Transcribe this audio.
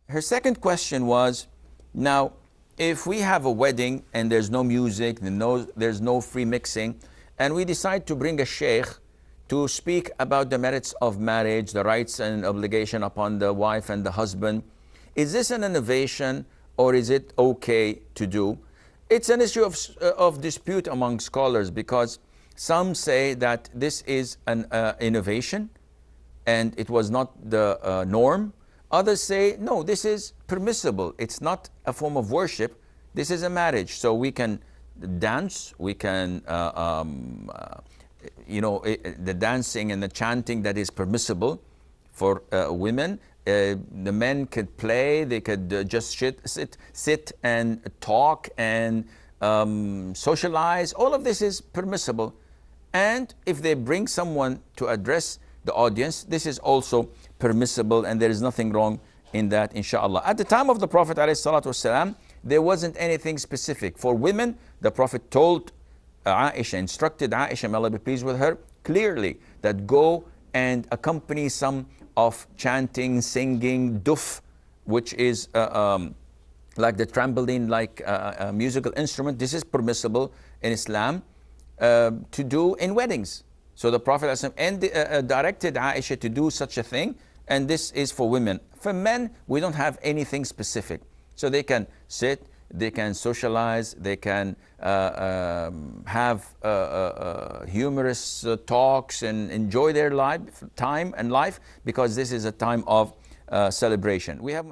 Her second question was, now, if we have a wedding and there's no music, there's no free mixing, and we decide to bring a sheikh to speak about the merits of marriage, the rights and obligation upon the wife and the husband, is this an innovation or is it okay to do? It's an issue of dispute among scholars, because some say that this is an innovation and it was not the norm. Others say, no, this is permissible. It's not a form of worship. This is a marriage. So we can dance, we can, the dancing and the chanting that is permissible for women. The men could play, they could just sit and talk and socialize. All of this is permissible. And if they bring someone to address the audience, this is also permissible, and there is nothing wrong in that, inshallah. At the time of the Prophet ﷺ, there wasn't anything specific. For women, the Prophet told Aisha, instructed Aisha, may Allah be pleased with her, clearly that go and accompany some of chanting, singing, duf, which is like the trampoline, like a musical instrument. This is permissible in Islam to do in weddings. So the Prophet directed Aisha to do such a thing, and this is for women. For men, we don't have anything specific. So they can sit, they can socialize, they can have humorous talks and enjoy their time and life, because this is a time of celebration. We have